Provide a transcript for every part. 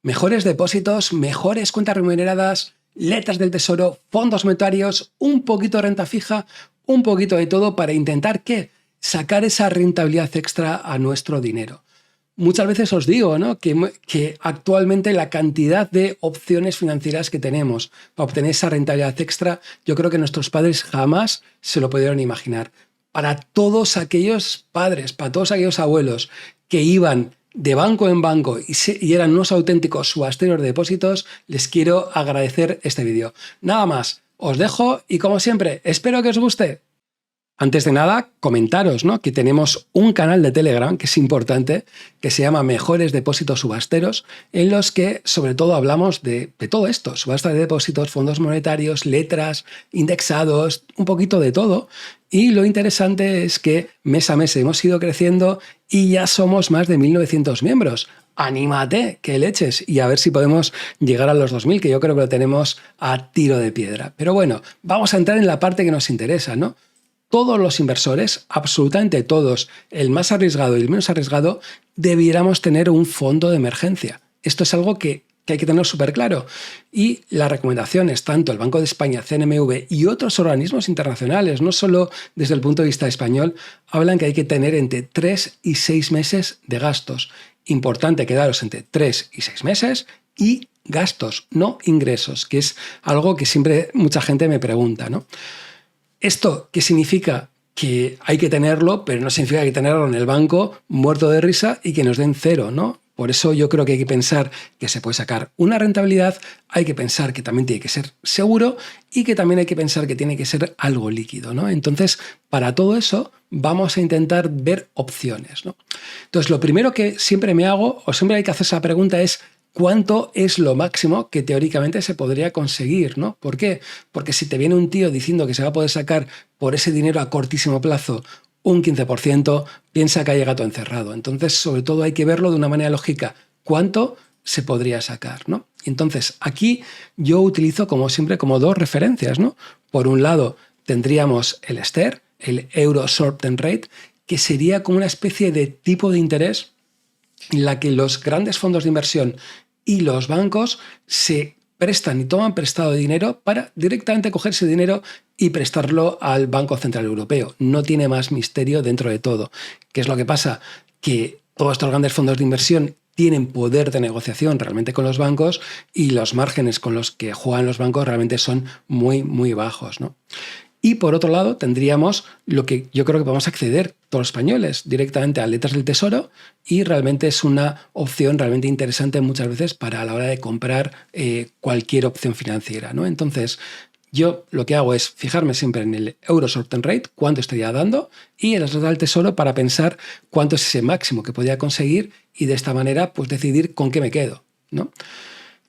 Mejores depósitos, mejores cuentas remuneradas, letras del tesoro, fondos monetarios, un poquito de renta fija, un poquito de todo para intentar ¿qué? Sacar esa rentabilidad extra a nuestro dinero. Muchas veces os digo, ¿no? que actualmente la cantidad de opciones financieras que tenemos para obtener esa rentabilidad extra, yo creo que nuestros padres jamás se lo pudieron imaginar. Para todos aquellos padres, para todos aquellos abuelos que iban de banco en banco y eran unos auténticos subasteros de depósitos, les quiero agradecer este vídeo. Nada más, os dejo y como siempre, espero que os guste. Antes de nada, comentaros, ¿no? que tenemos un canal de Telegram que es importante, que se llama Mejores Depósitos Subasteros, en los que sobre todo hablamos de todo esto, subasta de depósitos, fondos monetarios, letras, indexados, un poquito de todo. Y lo interesante es que mes a mes hemos ido creciendo y ya somos más de 1.900 miembros. ¡Anímate, que leches! Y a ver si podemos llegar a los 2.000, que yo creo que lo tenemos a tiro de piedra. Pero bueno, vamos a entrar en la parte que nos interesa, ¿no? Todos los inversores, absolutamente todos, el más arriesgado y el menos arriesgado, debiéramos tener un fondo de emergencia. Esto es algo que hay que tener súper claro. Y las recomendaciones, tanto el Banco de España, CNMV y otros organismos internacionales, no solo desde el punto de vista español, hablan que hay que tener entre 3 y 6 meses de gastos. Importante quedaros entre 3 y 6 meses y gastos, no ingresos, que es algo que siempre mucha gente me pregunta, ¿no? ¿Esto qué significa? Que hay que tenerlo, pero no significa que hay que tenerlo en el banco muerto de risa y que nos den cero, ¿no? Por eso yo creo que hay que pensar que se puede sacar una rentabilidad, hay que pensar que también tiene que ser seguro y que también hay que pensar que tiene que ser algo líquido, ¿no? Entonces, para todo eso vamos a intentar ver opciones, ¿no? Entonces, lo primero que siempre me hago, o siempre hay que hacer esa pregunta es ¿cuánto es lo máximo que teóricamente se podría conseguir, ¿no? ¿Por qué? Porque si te viene un tío diciendo que se va a poder sacar por ese dinero a cortísimo plazo un 15%, piensa que hay gato encerrado. Entonces, sobre todo hay que verlo de una manera lógica. ¿Cuánto se podría sacar, ¿no? Entonces, aquí yo utilizo, como siempre, como dos referencias, ¿no? Por un lado, tendríamos el STER, el Euro Short-Term Rate, que sería como una especie de tipo de interés en la que los grandes fondos de inversión y los bancos se prestan y toman prestado dinero para directamente coger ese dinero y prestarlo al Banco Central Europeo. No tiene más misterio dentro de todo. ¿Qué es lo que pasa? Que todos estos grandes fondos de inversión tienen poder de negociación realmente con los bancos y los márgenes con los que juegan los bancos realmente son muy, muy bajos, ¿no? Y por otro lado tendríamos lo que yo creo que podemos acceder todos los españoles directamente a letras del tesoro y realmente es una opción realmente interesante muchas veces para la hora de comprar cualquier opción financiera, ¿no? Entonces yo lo que hago es fijarme siempre en el Euro Short-Term Rate, cuánto estaría dando, y en las letras del tesoro para pensar cuánto es ese máximo que podría conseguir y de esta manera pues decidir con qué me quedo, ¿no?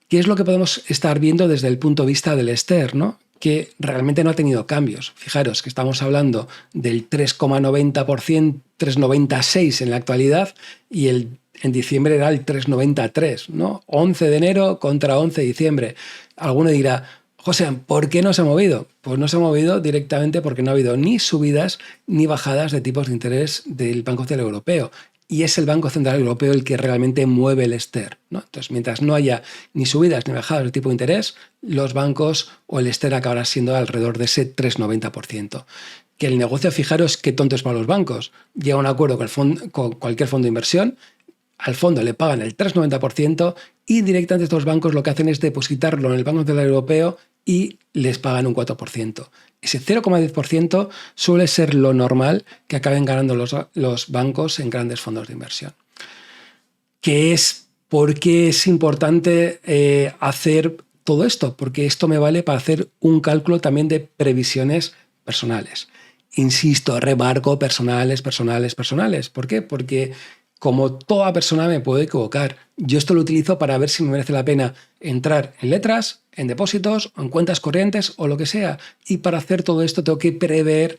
¿Qué es lo que podemos estar viendo desde el punto de vista del STER, ¿no? Que realmente no ha tenido cambios. Fijaros que estamos hablando del 3,90%, 3,96% en la actualidad y en diciembre era el 3,93%, ¿no? 11 de enero contra 11 de diciembre. Alguno dirá, José, ¿por qué no se ha movido? Pues no se ha movido directamente porque no ha habido ni subidas ni bajadas de tipos de interés del Banco Central Europeo. Y es el Banco Central Europeo el que realmente mueve el STER, ¿no? Entonces, mientras no haya ni subidas ni bajadas de tipo de interés, los bancos o el STER acabará siendo alrededor de ese 3,90%. Que el negocio, fijaros qué tonto es para los bancos. Llega a un acuerdo con cualquier fondo de inversión, al fondo le pagan el 3,90% y directamente estos bancos lo que hacen es depositarlo en el Banco Central Europeo y les pagan un 4%. Ese 0,10% suele ser lo normal que acaben ganando los bancos en grandes fondos de inversión. ¿Por qué es importante hacer todo esto? Porque esto me vale para hacer un cálculo también de previsiones personales. Insisto, remarco personales. ¿Por qué? Porque como toda persona me puedo equivocar. Yo esto lo utilizo para ver si me merece la pena entrar en letras, en depósitos, en cuentas corrientes o lo que sea. Y para hacer todo esto tengo que prever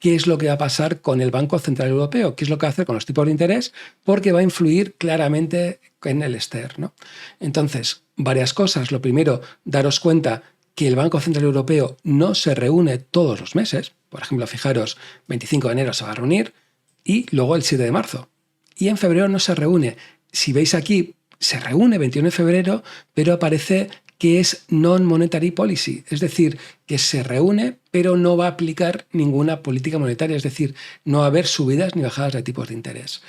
qué es lo que va a pasar con el Banco Central Europeo, qué es lo que va a hacer con los tipos de interés, porque va a influir claramente en el STER, ¿no? Entonces, varias cosas. Lo primero, daros cuenta que el Banco Central Europeo no se reúne todos los meses. Por ejemplo, fijaros, 25 de enero se va a reunir y luego el 7 de marzo. Y en febrero no se reúne. Si veis aquí, se reúne 21 de febrero, pero aparece que es non-monetary policy, es decir, que se reúne pero no va a aplicar ninguna política monetaria, es decir, no va a haber subidas ni bajadas de tipos de interés.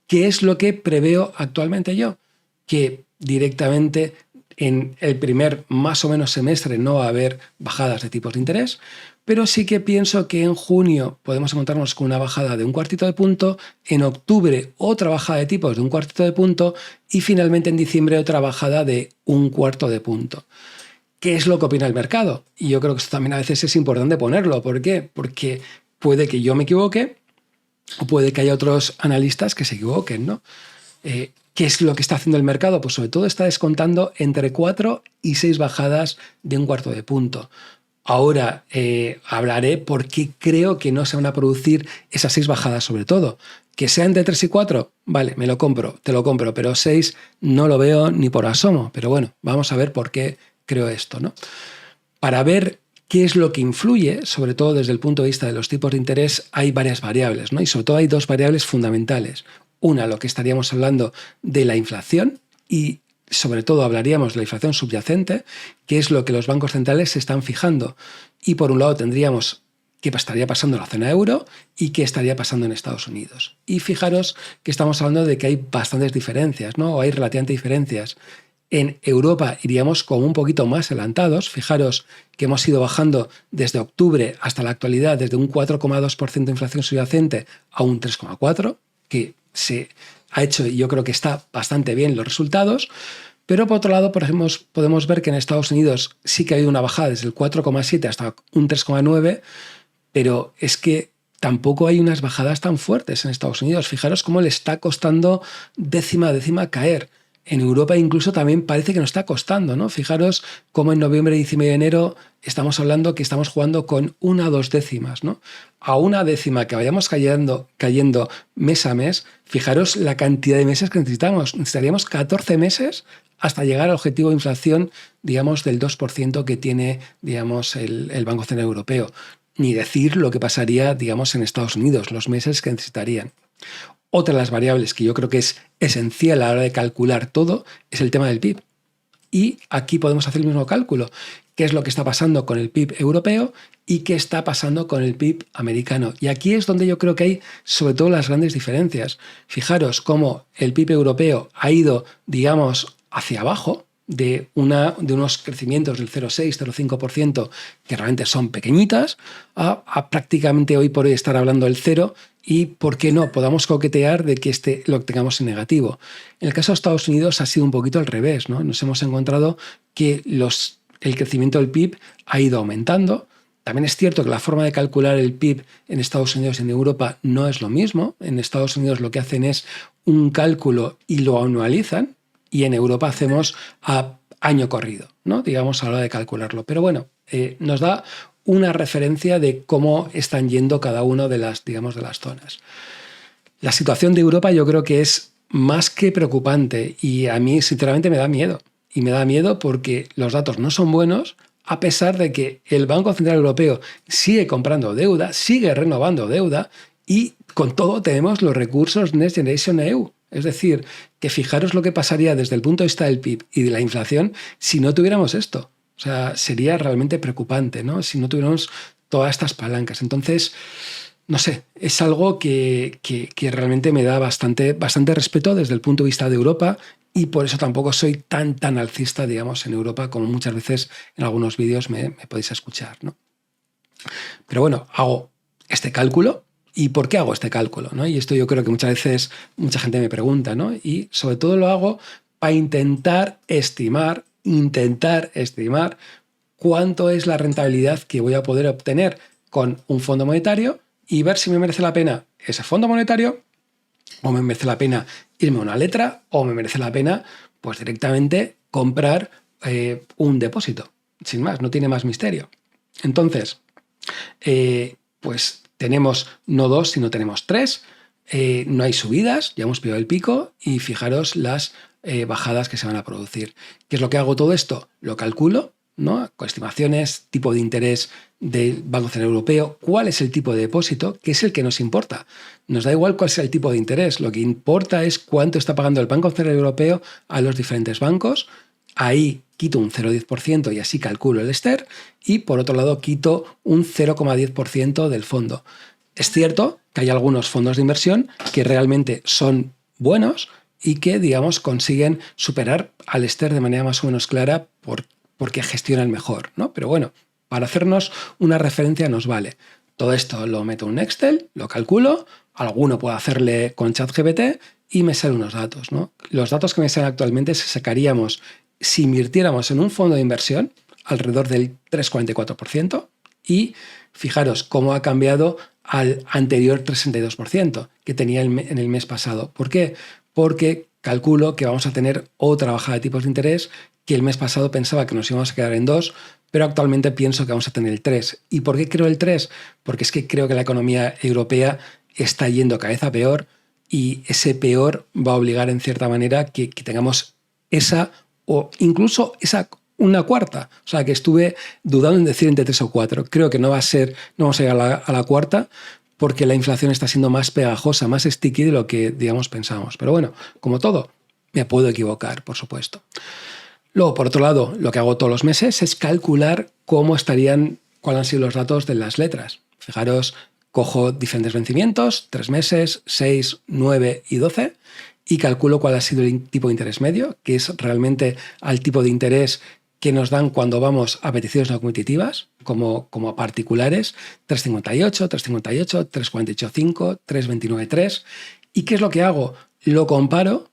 ¿Qué es lo que preveo actualmente yo? Que directamente en el primer más o menos semestre no va a haber bajadas de tipos de interés, pero sí que pienso que en junio podemos encontrarnos con una bajada de un cuartito de punto, en octubre otra bajada de tipos de un cuartito de punto y finalmente en diciembre otra bajada de un cuarto de punto. ¿Qué es lo que opina el mercado? Y yo creo que esto también a veces es importante ponerlo. ¿Por qué? Porque puede que yo me equivoque o puede que haya otros analistas que se equivoquen, ¿no? ¿Qué es lo que está haciendo el mercado? Pues sobre todo está descontando entre 4 y 6 bajadas de un cuarto de punto. Ahora hablaré por qué creo que no se van a producir esas 6 bajadas sobre todo. Que sean de 3 y 4, vale, me lo compro, te lo compro, pero 6 no lo veo ni por asomo. Pero bueno, vamos a ver por qué creo esto, ¿no? Para ver qué es lo que influye, sobre todo desde el punto de vista de los tipos de interés, hay varias variables, ¿no? Y sobre todo hay 2 variables fundamentales. Una, lo que estaríamos hablando de la inflación y sobre todo hablaríamos de la inflación subyacente, que es lo que los bancos centrales se están fijando. Y por un lado tendríamos qué estaría pasando en la zona euro y qué estaría pasando en Estados Unidos. Y fijaros que estamos hablando de que hay bastantes diferencias, ¿no? O hay relativamente diferencias. En Europa iríamos como un poquito más adelantados. Fijaros que hemos ido bajando desde octubre hasta la actualidad desde un 4,2% de inflación subyacente a un 3,4%, que se ha hecho y yo creo que está bastante bien los resultados. Pero por otro lado, por ejemplo, podemos ver que en Estados Unidos sí que ha habido una bajada desde el 4,7 hasta un 3,9, pero es que tampoco hay unas bajadas tan fuertes en Estados Unidos. Fijaros cómo le está costando décima a décima caer. En Europa incluso también parece que nos está costando, ¿no? Fijaros cómo en noviembre, diciembre y enero estamos hablando que estamos jugando con 1 o 2 décimas, ¿no? A 1 décima que vayamos cayendo mes a mes, fijaros la cantidad de meses que necesitamos. Necesitaríamos 14 meses hasta llegar al objetivo de inflación, digamos, del 2% que tiene, digamos, el Banco Central Europeo. Ni decir lo que pasaría, digamos, en Estados Unidos, los meses que necesitarían. Otra de las variables que yo creo que es esencial a la hora de calcular todo es el tema del PIB. Y aquí podemos hacer el mismo cálculo. ¿Qué es lo que está pasando con el PIB europeo y qué está pasando con el PIB americano? Y aquí es donde yo creo que hay sobre todo las grandes diferencias. Fijaros cómo el PIB europeo ha ido, digamos, hacia abajo, de unos crecimientos del 0,6, 0,5%, que realmente son pequeñitas, a prácticamente hoy por hoy estar hablando del 0%, y, ¿por qué no?, podamos coquetear de que lo tengamos en negativo. En el caso de Estados Unidos ha sido un poquito al revés, ¿no? Nos hemos encontrado que el crecimiento del PIB ha ido aumentando. También es cierto que la forma de calcular el PIB en Estados Unidos y en Europa no es lo mismo. En Estados Unidos lo que hacen es un cálculo y lo anualizan, y en Europa hacemos a año corrido, ¿no? Digamos, a la hora de calcularlo. Pero bueno, nos da una referencia de cómo están yendo cada una de las, digamos, de las zonas. La situación de Europa yo creo que es más que preocupante y a mí sinceramente me da miedo. Y me da miedo porque los datos no son buenos, a pesar de que el Banco Central Europeo sigue comprando deuda, sigue renovando deuda y con todo tenemos los recursos Next Generation EU. Es decir, que fijaros lo que pasaría desde el punto de vista del PIB y de la inflación si no tuviéramos esto. O sea, sería realmente preocupante, ¿no? Si no tuviéramos todas estas palancas. Entonces, no sé, es algo que realmente me da bastante respeto desde el punto de vista de Europa y por eso tampoco soy tan alcista, digamos, en Europa como muchas veces en algunos vídeos me podéis escuchar, ¿no? Pero bueno, hago este cálculo. ¿Y por qué hago este cálculo, ¿no? Y esto yo creo que muchas veces mucha gente me pregunta, ¿no? Y sobre todo lo hago para intentar estimar cuánto es la rentabilidad que voy a poder obtener con un fondo monetario y ver si me merece la pena ese fondo monetario o me merece la pena irme a una letra o me merece la pena pues directamente comprar un depósito. Sin más, no tiene más misterio. Entonces, pues tenemos no 2, sino tenemos 3. No hay subidas, ya hemos pillado el pico y fijaros las bajadas que se van a producir. ¿Qué es lo que hago todo esto? Lo calculo, ¿no? Con estimaciones, tipo de interés del Banco Central Europeo, cuál es el tipo de depósito, que es el que nos importa. Nos da igual cuál sea el tipo de interés, lo que importa es cuánto está pagando el Banco Central Europeo a los diferentes bancos. Ahí quito un 0,10% y así calculo el STER, y por otro lado quito un 0,10% del fondo. Es cierto que hay algunos fondos de inversión que realmente son buenos y que, digamos, consiguen superar al STER de manera más o menos clara porque gestionan mejor, ¿no? Pero bueno, para hacernos una referencia nos vale. Todo esto lo meto en un Excel, lo calculo, alguno puede hacerle con ChatGPT y me salen unos datos, ¿no? Los datos que me salen actualmente se sacaríamos si invirtiéramos en un fondo de inversión alrededor del 3,44%, y fijaros cómo ha cambiado al anterior 3,62% que tenía en el mes pasado. ¿Por qué? Porque calculo que vamos a tener otra bajada de tipos de interés, que el mes pasado pensaba que nos íbamos a quedar en 2, pero actualmente pienso que vamos a tener el 3. ¿Y por qué creo el 3? Porque es que creo que la economía europea está yendo cada vez a peor, y ese peor va a obligar en cierta manera que tengamos esa, o incluso esa, una cuarta. O sea, que estuve dudando en decir entre 3 o 4. Creo que no vamos a llegar a la cuarta, porque la inflación está siendo más pegajosa, más sticky de lo que, digamos, pensamos. Pero bueno, como todo, me puedo equivocar, por supuesto. Luego, por otro lado, lo que hago todos los meses es calcular cuáles han sido los datos de las letras. Fijaros, cojo diferentes vencimientos, 3 meses, 6, 9 y 12, y calculo cuál ha sido el tipo de interés medio, que es realmente al tipo de interés que nos dan cuando vamos a peticiones no competitivas, como a particulares, 3,58, 3,58, 3,48,5, 3,29,3. ¿Y qué es lo que hago? Lo comparo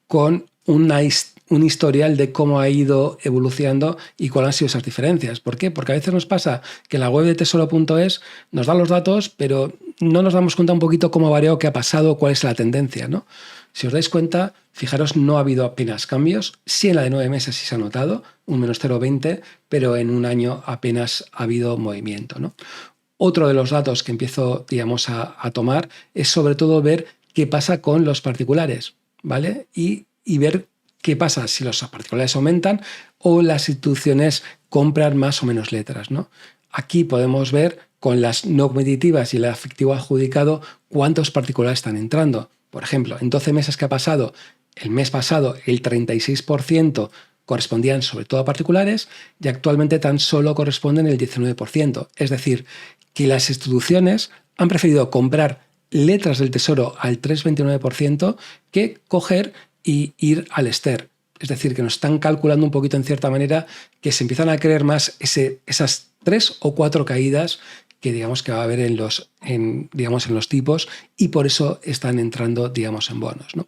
con un historial de cómo ha ido evolucionando y cuáles han sido esas diferencias. ¿Por qué? Porque a veces nos pasa que la web de tesoro.es nos da los datos, pero no nos damos cuenta un poquito cómo ha variado, qué ha pasado, cuál es la tendencia, ¿no? Si os dais cuenta, fijaros, no ha habido apenas cambios. Sí, en la de 9 meses sí se ha notado, un menos 0,20, pero en un año apenas ha habido movimiento, ¿no? Otro de los datos que empiezo, digamos, a tomar es sobre todo ver qué pasa con los particulares, ¿vale? Y ver qué pasa si los particulares aumentan o las instituciones compran más o menos letras, ¿no? Aquí podemos ver con las no competitivas y el efectivo adjudicado cuántos particulares están entrando. Por ejemplo, en 12 meses que ha pasado, el mes pasado el 36% correspondían sobre todo a particulares, y actualmente tan solo corresponden el 19%. Es decir, que las instituciones han preferido comprar letras del Tesoro al 3,29% que coger y ir al STER. Es decir, que nos están calculando un poquito en cierta manera, que se empiezan a creer más esas 3 o 4 caídas que digamos que va a haber en los tipos, y por eso están entrando, digamos, en bonos, ¿no?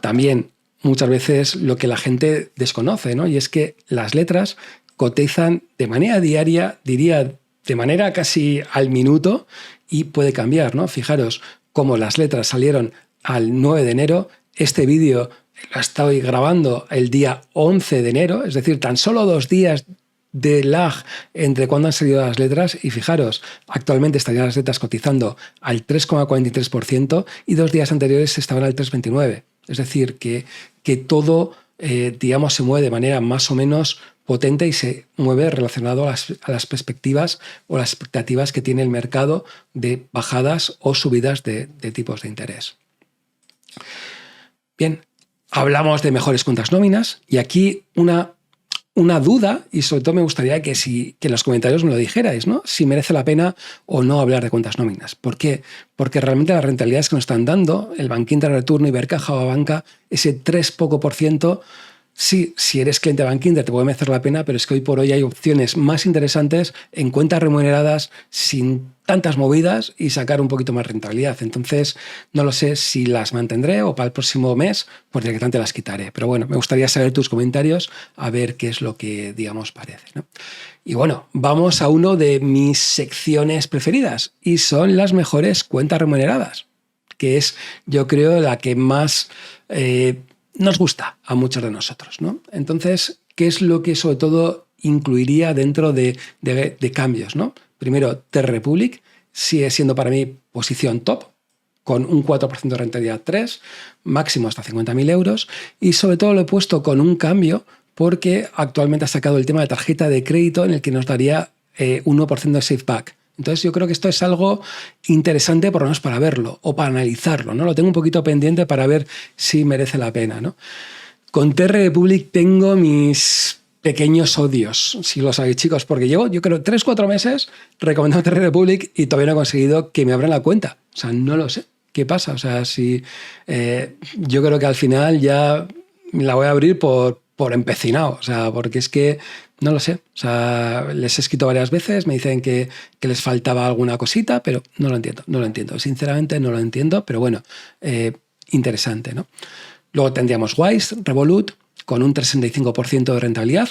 También muchas veces lo que la gente desconoce, ¿no? Y es que las letras cotizan de manera diaria, diría de manera casi al minuto, y puede cambiar, ¿no? Fijaros cómo las letras salieron al 9 de enero. Este vídeo lo estoy grabando el día 11 de enero, es decir, tan solo 2 días de lag entre cuando han salido las letras, y fijaros, actualmente estarían las letras cotizando al 3,43% y 2 días anteriores estaban al 3,29%. Es decir, que todo, digamos, se mueve de manera más o menos potente y se mueve relacionado a las perspectivas o las expectativas que tiene el mercado de bajadas o subidas de tipos de interés. Bien, hablamos de mejores cuentas nóminas, y aquí una duda, y sobre todo me gustaría que en los comentarios me lo dijerais, ¿no? Si merece la pena o no hablar de cuentas nóminas. ¿Por qué? Porque realmente las rentabilidades que nos están dando, el Bankinter Returno, Ibercaja o Abanca, ese 3 poco por ciento, sí, si eres cliente de Bankinter te puede merecer la pena, pero es que hoy por hoy hay opciones más interesantes en cuentas remuneradas sin tantas movidas y sacar un poquito más rentabilidad. Entonces, no lo sé si las mantendré o para el próximo mes, pues directamente las quitaré. Pero bueno, me gustaría saber tus comentarios, a ver qué es lo que, digamos, parece, ¿no? Y bueno, vamos a uno de mis secciones preferidas, y son las mejores cuentas remuneradas, que es, yo creo, la que más nos gusta a muchos de nosotros, ¿no? Entonces, ¿qué es lo que sobre todo incluiría dentro de cambios, ¿no? Primero, Trade Republic sigue siendo para mí posición top, con un 4% de rentabilidad 3, máximo hasta 50.000 euros, y sobre todo lo he puesto con un cambio porque actualmente ha sacado el tema de tarjeta de crédito en el que nos daría 1% de SafeBack. Entonces yo creo que esto es algo interesante por lo menos para verlo o para analizarlo, ¿no? Lo tengo un poquito pendiente para ver si merece la pena, ¿no? Con TR Republic tengo mis pequeños odios, si lo sabéis, chicos, porque llevo, yo creo, 3-4 meses recomendando TR Republic y todavía no he conseguido que me abran la cuenta. O sea, no lo sé. ¿Qué pasa? O sea, si yo creo que al final ya la voy a abrir por empecinado, o sea, porque es que no lo sé. O sea, les he escrito varias veces, me dicen que les faltaba alguna cosita, pero no lo entiendo. Sinceramente no lo entiendo, pero bueno, interesante, ¿no? Luego tendríamos Wise, Revolut, con un 3,65% de rentabilidad.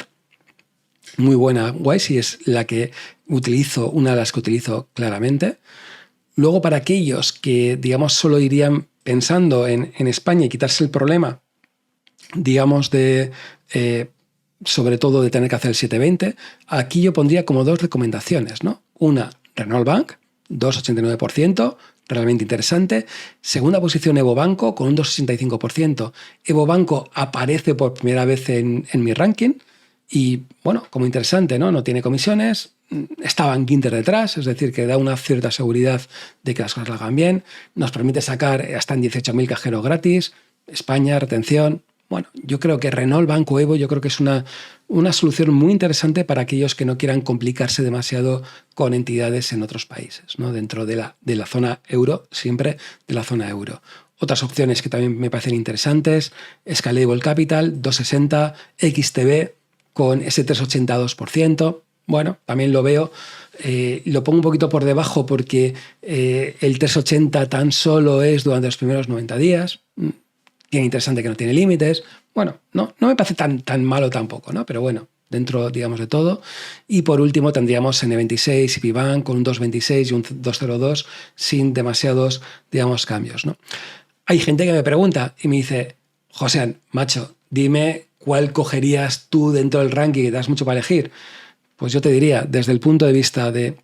Muy buena Wise y es la que utilizo, una de las que utilizo claramente. Luego, para aquellos que, digamos, solo irían pensando en España y quitarse el problema, digamos, sobre todo de tener que hacer el 720, aquí yo pondría como dos recomendaciones, ¿no? Una, Renault Bank, 2,89%, realmente interesante. Segunda posición, Evo Banco, con un 2,65%. Evo Banco aparece por primera vez en mi ranking y, bueno, como interesante, ¿no? No tiene comisiones, está Bankinter detrás, es decir, que da una cierta seguridad de que las cosas lo hagan bien, nos permite sacar hasta en 18.000 cajeros gratis, España, retención. Bueno, yo creo que Renault Banco Evo, yo creo que es una solución muy interesante para aquellos que no quieran complicarse demasiado con entidades en otros países, ¿no? Dentro de la zona euro, siempre de la zona euro. Otras opciones que también me parecen interesantes, Scalable Capital, 2,60, XTB con ese 3,82%. Bueno, también lo veo, lo pongo un poquito por debajo porque el 3,80 tan solo es durante los primeros 90 días. Bien interesante que no tiene límites. Bueno, no me parece tan malo tampoco, ¿no? Pero bueno, dentro, digamos, de todo. Y por último tendríamos N26 y Pibank con un 2,26 y un 2,02 sin demasiados, digamos, cambios, ¿no? Hay gente que me pregunta y me dice, José, macho, dime cuál cogerías tú dentro del ranking, que das mucho para elegir. Pues yo te diría, desde el punto de vista de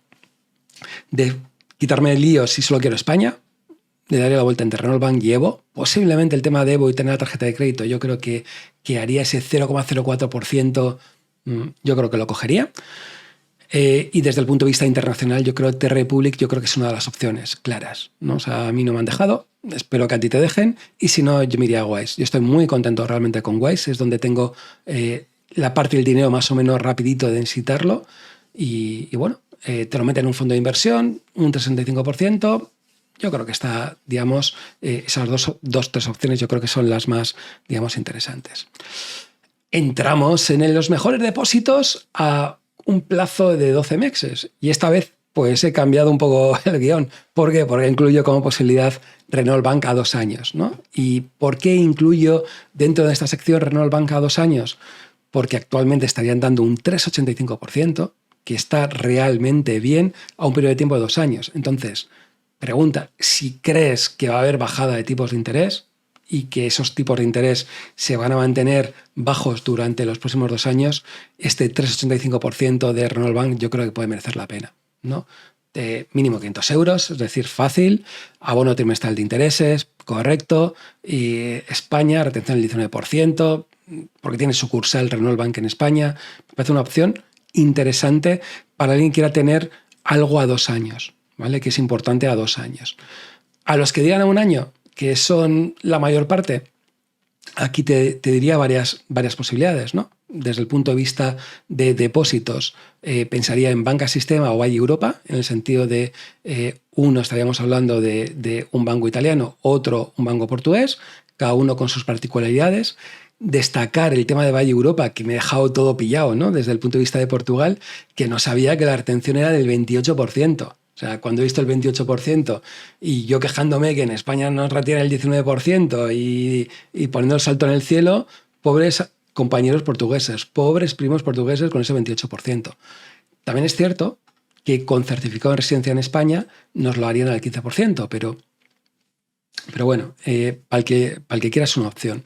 quitarme el lío si solo quiero España, le daría la vuelta entre Renault Bank y Evo. Posiblemente el tema de Evo y tener la tarjeta de crédito, yo creo que haría ese 0,04%, yo creo que lo cogería. Y desde el punto de vista internacional, yo creo que TR Republic, yo creo que es una de las opciones claras, ¿no? O sea, a mí no me han dejado, espero que a ti te dejen, y si no, yo me iría a Wise. Yo estoy muy contento realmente con Wise, es donde tengo la parte del dinero más o menos rapidito de necesitarlo, y bueno, te lo meten en un fondo de inversión, un 65%. Yo creo que está, digamos, esas tres opciones yo creo que son las más, digamos, interesantes. Entramos en los mejores depósitos a un plazo de 12 meses y esta vez pues he cambiado un poco el guión. ¿Por qué? Porque incluyo como posibilidad Renault Bank a 2 años, ¿no? ¿Y por qué incluyo dentro de esta sección Renault Bank a 2 años? Porque actualmente estarían dando un 3,85%, que está realmente bien a un periodo de tiempo de 2 años. Entonces, pregunta, si crees que va a haber bajada de tipos de interés y que esos tipos de interés se van a mantener bajos durante los próximos 2 años, este 3,85% de Renault Bank yo creo que puede merecer la pena, ¿no? Mínimo 500 euros, es decir, fácil, abono trimestral de intereses, correcto, y España, retención del 19%, porque tiene sucursal Renault Bank en España. Me parece una opción interesante para alguien que quiera tener algo a 2 años. ¿Vale? Que es importante a 2 años. A los que digan a 1 año, que son la mayor parte, aquí te diría varias posibilidades, ¿no? Desde el punto de vista de depósitos, pensaría en Banca Sistema o Valle Europa, en el sentido de uno estaríamos hablando de un banco italiano, otro un banco portugués, cada uno con sus particularidades. Destacar el tema de Valle Europa, que me ha dejado todo pillado, ¿no? Desde el punto de vista de Portugal, que no sabía que la retención era del 28%. O sea, cuando he visto el 28% y yo quejándome que en España nos retiran el 19% y poniendo el salto en el cielo, pobres compañeros portugueses, pobres primos portugueses con ese 28%. También es cierto que con certificado de residencia en España nos lo harían al 15%, pero bueno, para el que quiera es una opción.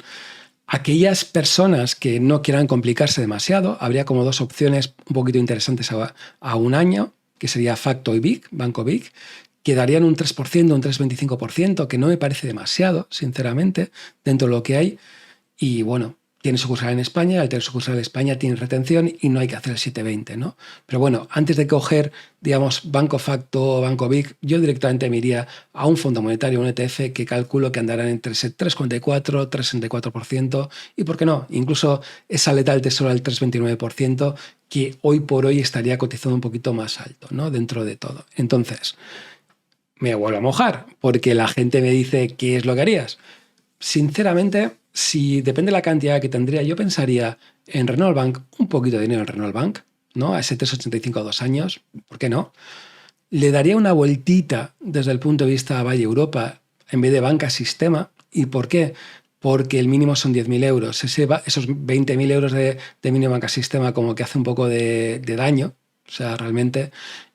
Aquellas personas que no quieran complicarse demasiado, habría como 2 opciones un poquito interesantes a 1 año, que sería Facto y Big, Banco Big, que darían un 3%, un 3,25%, que no me parece demasiado, sinceramente, dentro de lo que hay. Y bueno, tiene sucursal en España, al tener sucursal en España tiene retención y no hay que hacer el 720, ¿no? Pero bueno, antes de coger, digamos, Banco Facto o Banco Vic, yo directamente me iría a un fondo monetario, un ETF, que calculo que andarán entre ese 3,44, 3,64%, y por qué no, incluso esa letra del tesoro al 3,29%, que hoy por hoy estaría cotizando un poquito más alto, ¿no? Dentro de todo. Entonces, me vuelvo a mojar, porque la gente me dice, ¿qué es lo que harías? Sinceramente, si depende de la cantidad que tendría, yo pensaría en Renault Bank, un poquito de dinero en Renault Bank, ¿no? A ese 3,85 a 2 años, ¿por qué no? Le daría una vueltita desde el punto de vista Valle Europa en vez de banca sistema. ¿Y por qué? Porque el mínimo son 10.000 euros. Esos 20.000 euros de mínimo banca sistema como que hace un poco de daño, o sea, realmente.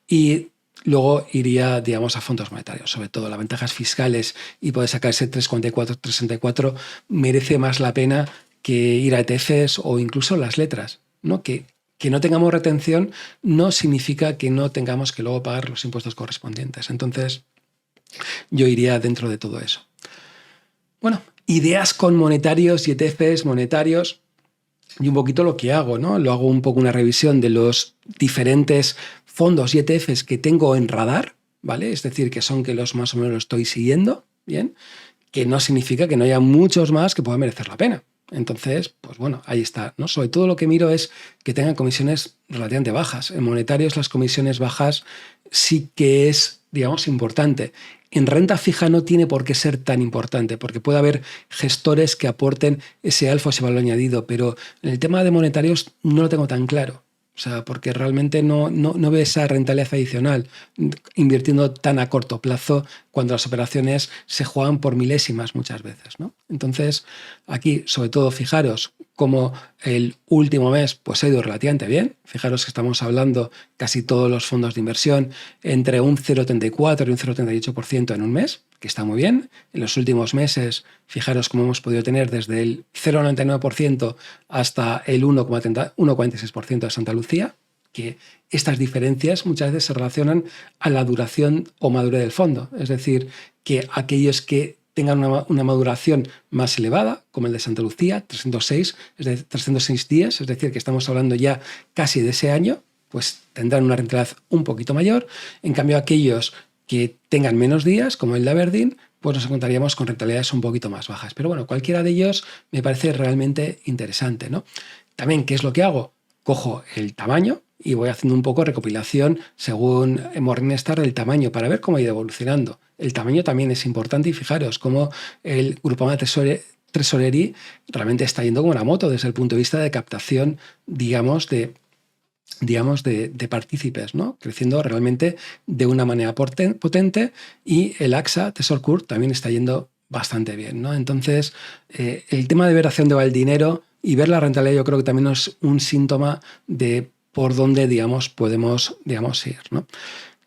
Y luego iría, digamos, a fondos monetarios, sobre todo las ventajas fiscales y poder sacar ese 3,44, 3,64 merece más la pena que ir a ETFs o incluso las letras, ¿no? Que no tengamos retención no significa que no tengamos que luego pagar los impuestos correspondientes. Entonces, yo iría dentro de todo eso. Bueno, ideas con monetarios y ETFs monetarios y un poquito lo que hago, ¿no? Lo hago un poco una revisión de los diferentes fondos y ETFs que tengo en radar, ¿vale? Es decir, que son que los más o menos los estoy siguiendo, ¿bien? Que no significa que no haya muchos más que puedan merecer la pena. Entonces, pues bueno, ahí está, ¿no? Sobre todo lo que miro es que tengan comisiones relativamente bajas. En monetarios las comisiones bajas sí que es, digamos, importante. En renta fija no tiene por qué ser tan importante, porque puede haber gestores que aporten ese alfa o ese valor añadido, pero en el tema de monetarios no lo tengo tan claro. O sea, porque realmente no veo esa rentabilidad adicional invirtiendo tan a corto plazo cuando las operaciones se juegan por milésimas muchas veces, ¿no? Entonces, aquí, sobre todo, fijaros cómo el último mes pues, ha ido relativamente bien. Fijaros que estamos hablando casi todos los fondos de inversión entre un 0,34 y un 0,38% en un mes, que está muy bien. En los últimos meses, fijaros cómo hemos podido tener desde el 0,99% hasta el 1,46% de Santa Lucía, que estas diferencias muchas veces se relacionan a la duración o madurez del fondo. Es decir, que aquellos que tengan una maduración más elevada, como el de Santa Lucía, 306 días, es decir, que estamos hablando ya casi de ese año, pues tendrán una rentabilidad un poquito mayor. En cambio, aquellos que tengan menos días, como el de Aberdeen, pues nos encontraríamos con rentabilidades un poquito más bajas. Pero bueno, cualquiera de ellos me parece realmente interesante, ¿no? También, ¿qué es lo que hago? Cojo el tamaño y voy haciendo un poco recopilación según Morningstar del tamaño para ver cómo ha ido evolucionando. El tamaño también es importante y fijaros cómo el Groupama Tresorería realmente está yendo como una moto desde el punto de vista de captación, digamos, de partícipes, ¿no? Creciendo realmente de una manera potente, y el AXA Tesorcur también está yendo bastante bien, ¿no? Entonces, el tema de ver hacia dónde va el dinero y ver la rentabilidad yo creo que también es un síntoma de por dónde, digamos, podemos, digamos, ir, ¿no?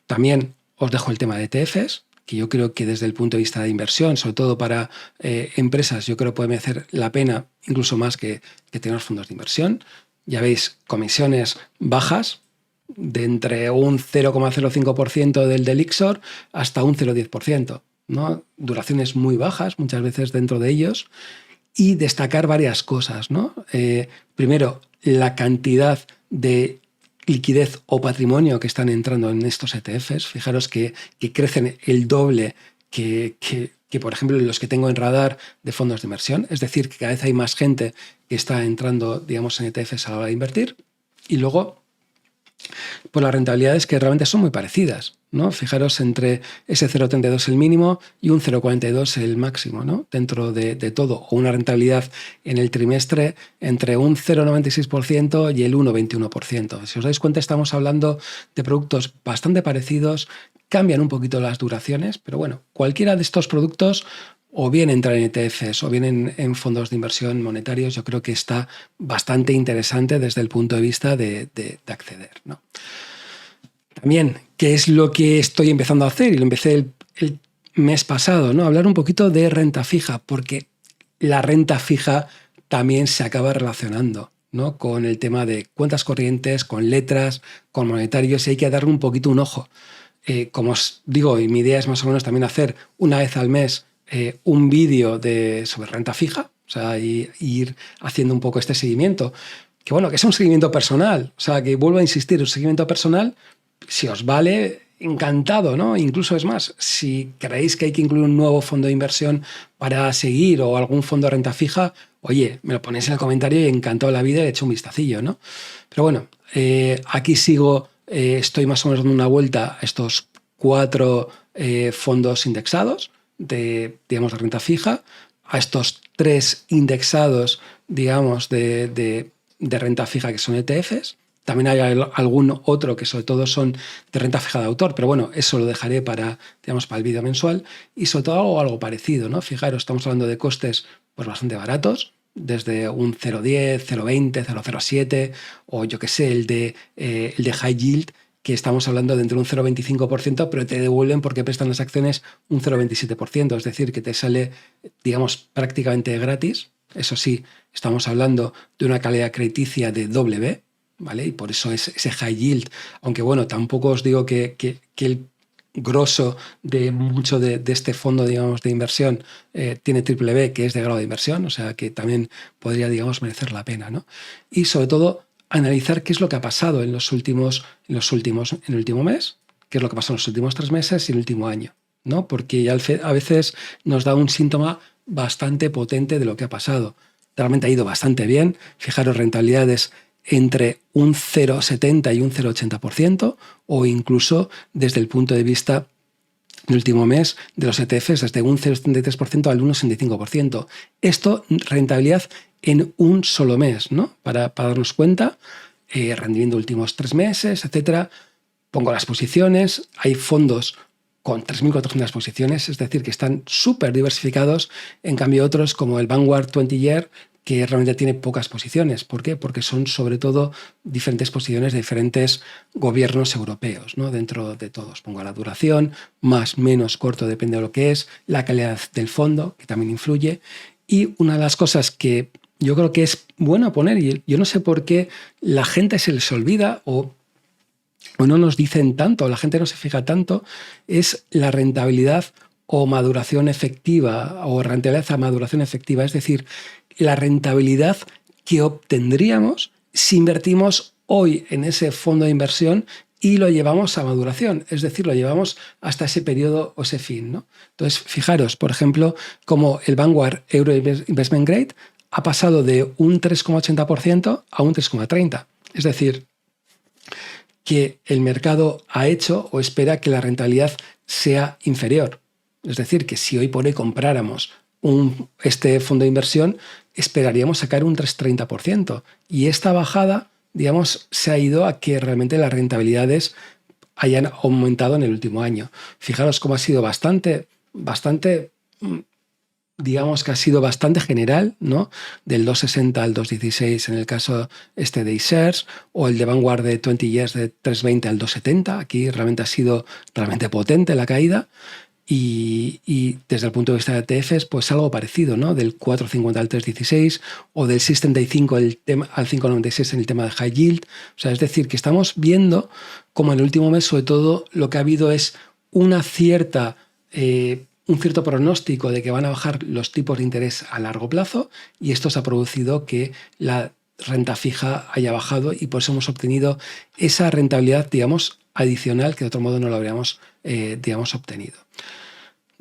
También os dejo el tema de ETFs, que yo creo que desde el punto de vista de inversión, sobre todo para empresas, yo creo que puede merecer la pena incluso más que tener fondos de inversión. Ya veis, comisiones bajas, de entre un 0,05% del IXOR hasta un 0,10%, ¿no? Duraciones muy bajas, muchas veces dentro de ellos, y destacar varias cosas, ¿no? Primero, la cantidad de liquidez o patrimonio que están entrando en estos ETFs. Fijaros que crecen el doble que, por ejemplo, los que tengo en radar de fondos de inversión. Es decir, que cada vez hay más gente que está entrando, digamos, en ETFs a la hora de invertir. Y luego, pues las rentabilidades que realmente son muy parecidas, ¿no? Fijaros entre ese 0,32 el mínimo y un 0,42 el máximo, ¿no? Dentro de todo, o una rentabilidad en el trimestre entre un 0,96% y el 1,21%. Si os dais cuenta, estamos hablando de productos bastante parecidos, cambian un poquito las duraciones, pero bueno, cualquiera de estos productos o bien entrar en ETFs o bien en fondos de inversión monetarios, yo creo que está bastante interesante desde el punto de vista de acceder, ¿no? También, ¿qué es lo que estoy empezando a hacer? Y lo empecé el mes pasado, ¿no? Hablar un poquito de renta fija, porque la renta fija también se acaba relacionando, ¿no? Con el tema de cuentas corrientes, con letras, con monetarios, y hay que darle un poquito un ojo. Como os digo, y mi idea es más o menos también hacer una vez al mes un vídeo sobre renta fija, O sea, y ir haciendo un poco este seguimiento. Que bueno, que es un seguimiento personal. O sea, que vuelvo a insistir, un seguimiento personal, si os vale, encantado, ¿no? Incluso es más, si creéis que hay que incluir un nuevo fondo de inversión para seguir o algún fondo de renta fija, oye, me lo ponéis en el comentario y encantado la vida y le echo un vistacillo, ¿no? Pero bueno, aquí sigo, estoy más o menos dando una vuelta a estos 4 fondos indexados de, digamos, de renta fija, a estos 3 indexados, digamos, de renta fija que son ETFs. También hay algún otro que sobre todo son de renta fija de autor, pero bueno, eso lo dejaré para, digamos, para el vídeo mensual. Y sobre todo algo parecido, ¿no? Fijaros, estamos hablando de costes pues, bastante baratos, desde un 0,10, 0,20, 0,07 o yo qué sé, el de high yield, que estamos hablando de entre un 0,25%, pero te devuelven porque prestan las acciones un 0,27%, es decir, que te sale, digamos, prácticamente gratis. Eso sí, estamos hablando de una calidad crediticia de doble, ¿vale? Y por eso es ese high yield, aunque bueno, tampoco os digo que el grosso de mucho de este fondo, digamos, de inversión tiene triple B, que es de grado de inversión, o sea que también podría, digamos, merecer la pena, ¿no? Y sobre todo, analizar qué es lo que ha pasado en el último mes, qué es lo que ha pasado en los últimos 3 meses y el último año, ¿no? Porque a veces nos da un síntoma bastante potente de lo que ha pasado. Realmente ha ido bastante bien. Fijaros, rentabilidades entre un 0,70 y un 0,80%, o incluso desde el punto de vista del último mes de los ETFs, desde un 0,73% al 1,65%. Esto, rentabilidad en un solo mes, ¿no? Para darnos cuenta, rendimiento últimos 3 meses, etcétera. Pongo las posiciones, hay fondos con 3.400 posiciones, es decir, que están súper diversificados, en cambio otros como el Vanguard 20 Year, que realmente tiene pocas posiciones. ¿Por qué? Porque son sobre todo diferentes posiciones de diferentes gobiernos europeos, ¿no? Dentro de todos. Pongo la duración, más, menos, corto, depende de lo que es, la calidad del fondo, que también influye. Y una de las cosas que yo creo que es bueno poner, y yo no sé por qué la gente se les olvida o no nos dicen tanto, la gente no se fija tanto, es la rentabilidad o maduración efectiva o rentabilidad a maduración efectiva, es decir, la rentabilidad que obtendríamos si invertimos hoy en ese fondo de inversión y lo llevamos a maduración, es decir, lo llevamos hasta ese periodo o ese fin, ¿no? Entonces, fijaros, por ejemplo, como el Vanguard Euro Investment Grade ha pasado de un 3,80% a un 3,30%. Es decir, que el mercado ha hecho o espera que la rentabilidad sea inferior. Es decir, que si hoy por hoy compráramos este fondo de inversión, esperaríamos sacar un 3,30%. Y esta bajada, digamos, se ha ido a que realmente las rentabilidades hayan aumentado en el último año. Fijaros cómo ha sido bastante, digamos que ha sido bastante general, ¿no? Del 2,60 al 2,16 en el caso de iShares, o el de Vanguard de 20 Years de 3,20 al 2,70. Aquí realmente ha sido realmente potente la caída. Y desde el punto de vista de ETFs, pues algo parecido, ¿no? Del 4,50 al 3,16 o del 6,75 al 5,96 en el tema de high yield. O sea, es decir, que estamos viendo como en el último mes, sobre todo, lo que ha habido es un cierto pronóstico de que van a bajar los tipos de interés a largo plazo, y esto se ha producido que la renta fija haya bajado y por eso hemos obtenido esa rentabilidad, digamos, adicional que de otro modo no lo habríamos, digamos, obtenido.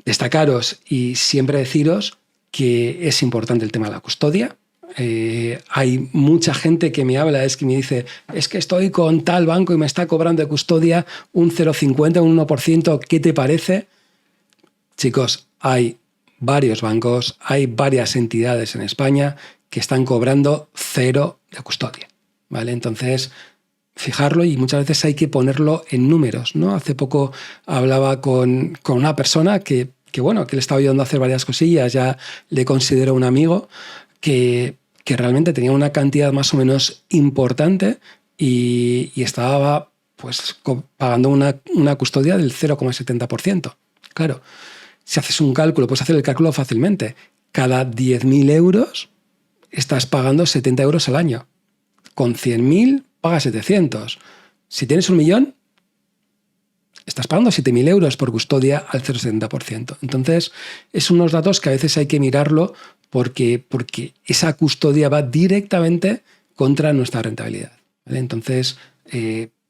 Destacaros y siempre deciros que es importante el tema de la custodia. Hay mucha gente que me habla, que me dice, es que estoy con tal banco y me está cobrando de custodia un 0,50, un 1%, ¿qué te parece? Chicos, hay varios bancos, hay varias entidades en España que están cobrando 0 de custodia, ¿vale? Entonces, fijarlo, y muchas veces hay que ponerlo en números, ¿no? Hace poco hablaba con una persona que le estaba ayudando a hacer varias cosillas, ya le considero un amigo, que realmente tenía una cantidad más o menos importante y estaba pues pagando una custodia del 0,70%. Claro, si haces un cálculo, puedes hacer el cálculo fácilmente. Cada 10.000 euros estás pagando 70 euros al año. Con 100.000 pagas 700. Si tienes 1.000.000, estás pagando 7.000 euros por custodia al 0,70%. Entonces, es unos datos que a veces hay que mirarlo porque esa custodia va directamente contra nuestra rentabilidad, ¿vale? Entonces,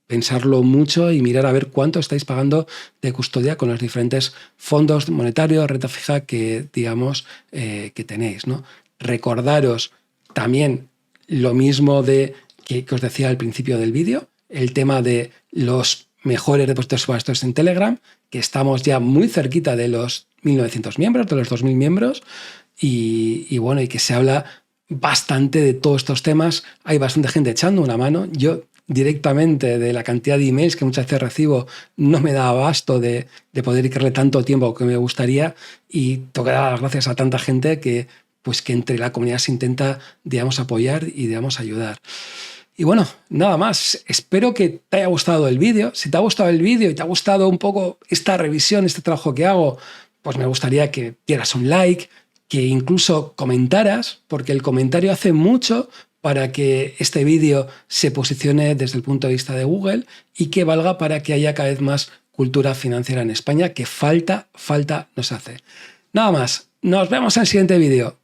pensarlo mucho y mirar a ver cuánto estáis pagando de custodia con los diferentes fondos monetarios, renta fija que, digamos, que tenéis, ¿no? Recordaros también lo mismo que os decía al principio del vídeo, el tema de los mejores depósitos subastos en Telegram, que estamos ya muy cerquita de los 1.900 miembros, de los 2.000 miembros, y bueno, y que se habla bastante de todos estos temas. Hay bastante gente echando una mano. Yo directamente, de la cantidad de emails que muchas veces recibo, no me da abasto de poder dedicarle tanto tiempo que me gustaría, y tengo que dar las gracias a tanta gente que, pues, que entre la comunidad se intenta, digamos, apoyar y, digamos, ayudar. Y bueno, nada más. Espero que te haya gustado el vídeo. Si te ha gustado el vídeo y te ha gustado un poco esta revisión, este trabajo que hago, pues me gustaría que dieras un like, que incluso comentaras, porque el comentario hace mucho para que este vídeo se posicione desde el punto de vista de Google y que valga para que haya cada vez más cultura financiera en España, que falta nos hace. Nada más. Nos vemos en el siguiente vídeo.